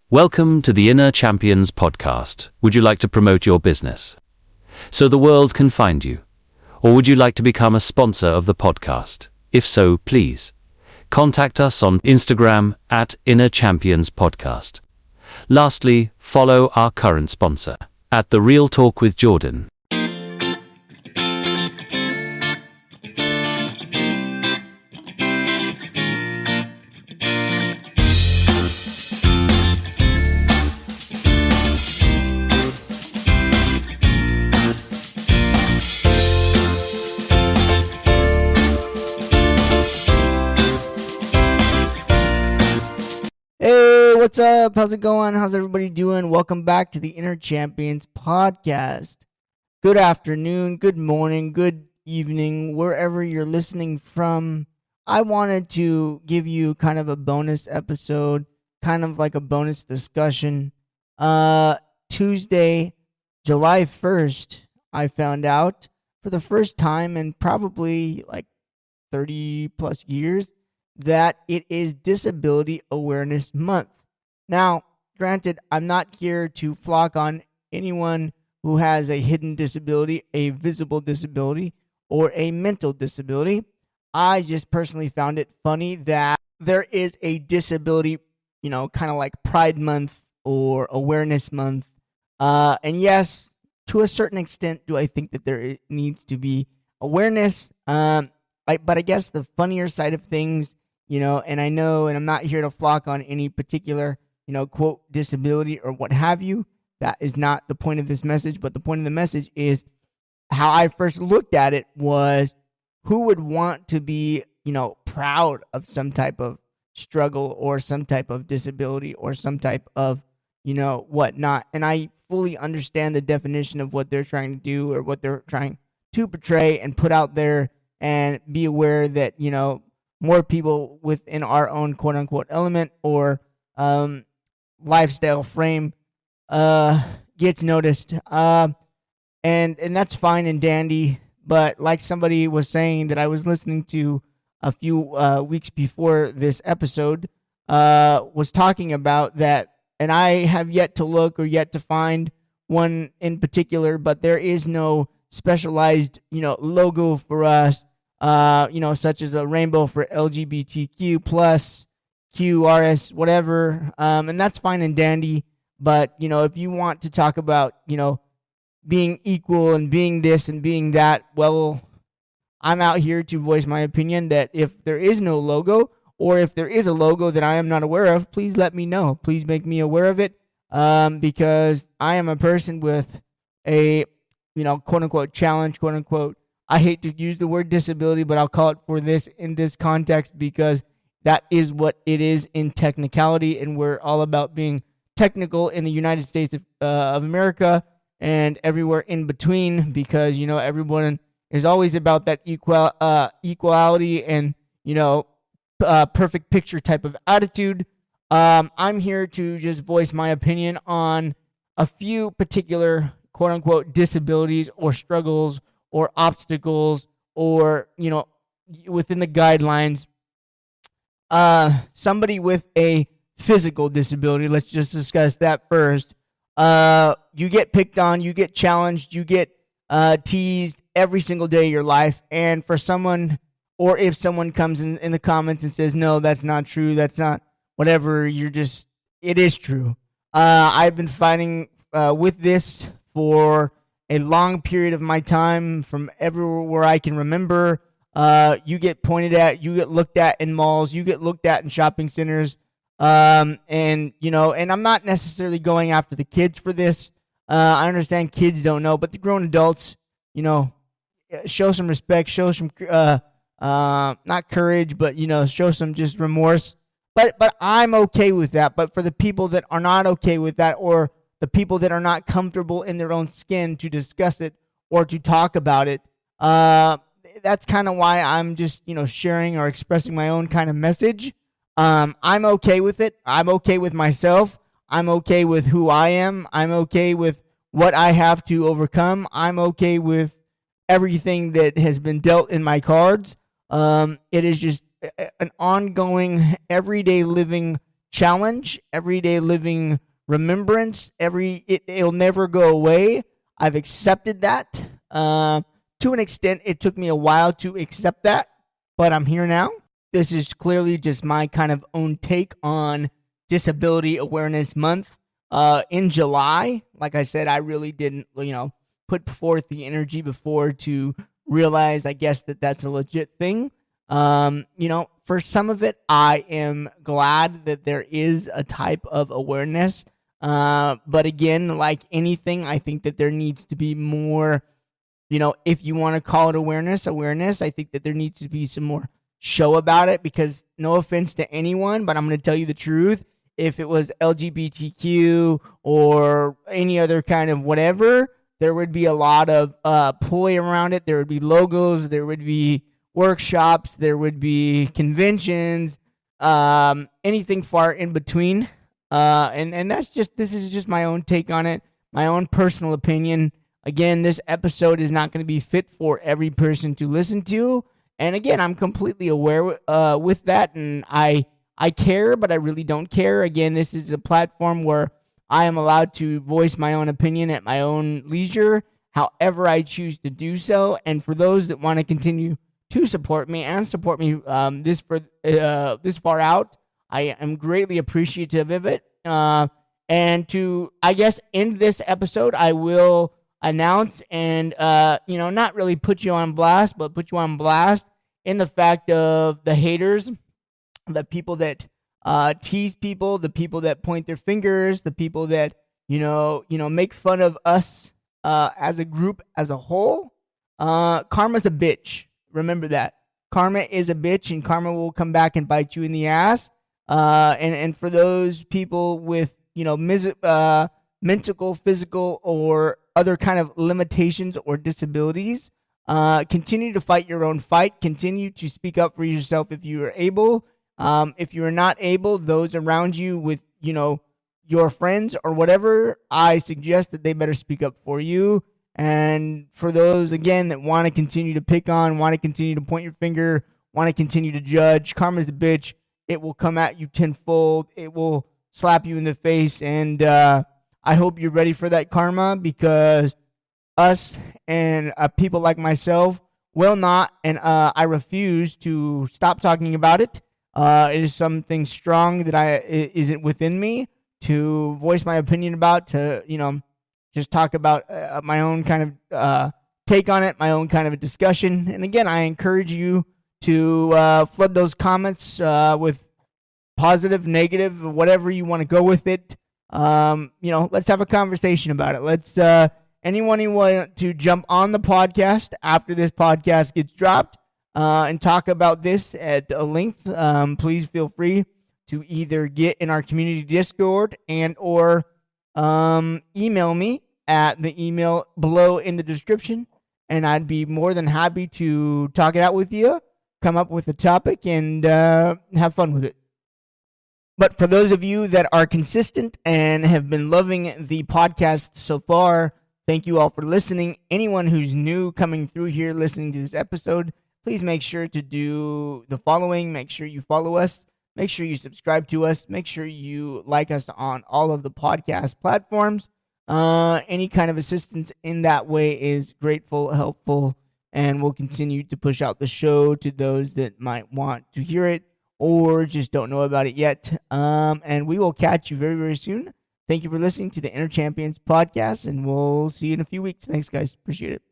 Welcome to the Inner Champions podcast. Would you like to promote your business so the world can find you? Or would you like to become a sponsor of the podcast? If so, please contact us on Instagram at Inner Champions Podcast. Lastly, follow our current sponsor at The Real Talk with Jordyn. Hey, what's up? How's it going? How's everybody doing? Welcome back to the Inner Champions podcast. Good afternoon, good morning, good evening, wherever you're listening from. I wanted to give you kind of a bonus episode, kind of like a bonus discussion. Tuesday, July 1st, I found out for the first time in probably like 30 plus years that it is Disability Awareness Month. Now, granted, I'm not here to flock on anyone who has a hidden disability, a visible disability, or a mental disability. I just personally found it funny that there is a disability, kind of like Pride Month or Awareness Month. And yes, to a certain extent, do I think that there needs to be awareness. But I guess the funnier side of things, and I know, and I'm not here to flock on any particular, quote, disability or what have you. That is not the point of this message, but the point of the message is how I first looked at it was who would want to be, proud of some type of struggle or some type of disability or some type of, whatnot. And I fully understand the definition of what they're trying to do or what they're trying to portray and put out there and be aware that, more people within our own quote unquote element or lifestyle frame gets noticed. And that's fine and dandy. But like somebody was saying that I was listening to a few weeks before this episode was talking about that, and I have yet to look or yet to find one in particular, but there is no specialized, logo for us. Such as a rainbow for LGBTQ plus QRS, whatever. And that's fine and dandy. But, if you want to talk about, being equal and being this and being that, well, I'm out here to voice my opinion that if there is no logo or if there is a logo that I am not aware of, please let me know. Please make me aware of it. Because I am a person with a, quote unquote challenge, quote unquote. I hate to use the word disability, but I'll call it for this in this context because that is what it is in technicality, and we're all about being technical in the United States of America and everywhere in between because, everyone is always about that equality and, perfect picture type of attitude. I'm here to just voice my opinion on a few particular quote-unquote disabilities or struggles or obstacles or, within the guidelines. Somebody with a physical disability, let's just discuss that first. You get picked on, you get challenged, you get teased every single day of your life. And for someone, or if someone comes in the comments and says, no, that's not true, that's not whatever, it is true. I've been fighting with this for a long period of my time from everywhere I can remember. You get pointed at, you get looked at in malls, you get looked at in shopping centers. And I'm not necessarily going after the kids for this. I understand kids don't know, but the grown adults, show some respect, show some, not courage, but, show some just remorse. But I'm okay with that. But for the people that are not okay with that, or the people that are not comfortable in their own skin to discuss it or to talk about it, that's kind of why I'm just, sharing or expressing my own kind of message. I'm okay with it. I'm okay with myself. I'm okay with who I am. I'm okay with what I have to overcome. I'm okay with everything that has been dealt in my cards. It is just an ongoing, everyday living challenge, everyday living remembrance. It'll never go away. I've accepted that. To an extent, it took me a while to accept that, but I'm here now. This is clearly just my kind of own take on Disability Awareness Month. In July, like I said, I really didn't, put forth the energy before to realize, I guess, that that's a legit thing. For some of it, I am glad that there is a type of awareness. But again, like anything, I think that there needs to be more, if you want to call it awareness, I think that there needs to be some more show about it, because no offense to anyone, but I'm going to tell you the truth. If it was LGBTQ or any other kind of whatever, there would be a lot of ploy around it. There would be logos, there would be workshops, there would be conventions, anything far in between. And this is just my own take on it, my own personal opinion. Again, this episode is not going to be fit for every person to listen to. And again, I'm completely aware with that, and I care, but I really don't care. Again, this is a platform where I am allowed to voice my own opinion at my own leisure, however I choose to do so. And for those that want to continue to support me and support me this far out, I am greatly appreciative of it. And to, I guess, end this episode, I will announce and, not really put you on blast, but put you on blast in the fact of the haters, the people that tease people, the people that point their fingers, the people that, make fun of us as a group, as a whole. Karma's a bitch. Remember that. Karma is a bitch, and karma will come back and bite you in the ass. And for those people with, mental, physical, or other kind of limitations or disabilities, continue to fight your own fight. Continue to speak up for yourself if you are able. If you are not able, those around you with, your friends or whatever, I suggest that they better speak up for you. And for those, again, that want to continue to pick on, want to continue to point your finger, want to continue to judge, karma's a bitch. It will come at you tenfold. It will slap you in the face. And I hope you're ready for that karma, because us and people like myself will not, and I refuse to stop talking about it. It is something strong that isn't within me to voice my opinion about, to, just talk about my own kind of take on it, my own kind of a discussion. And again, I encourage you to flood those comments with positive, negative, whatever you want to go with it. Let's have a conversation about it. Let's anyone who want to jump on the podcast after this podcast gets dropped and talk about this at a length, please feel free to either get in our community Discord and or email me at the email below in the description, and I'd be more than happy to talk it out with you, come up with a topic, and have fun with it. But for those of you that are consistent and have been loving the podcast so far, thank you all for listening. Anyone who's new coming through here listening to this episode, please make sure to do the following. Make sure you follow us. Make sure you subscribe to us. Make sure you like us on all of the podcast platforms. Any kind of assistance in that way is grateful, helpful, and we'll continue to push out the show to those that might want to hear it or just don't know about it yet. And we will catch you very, very soon. Thank you for listening to the Inner Champions podcast, and we'll see you in a few weeks. Thanks, guys. Appreciate it.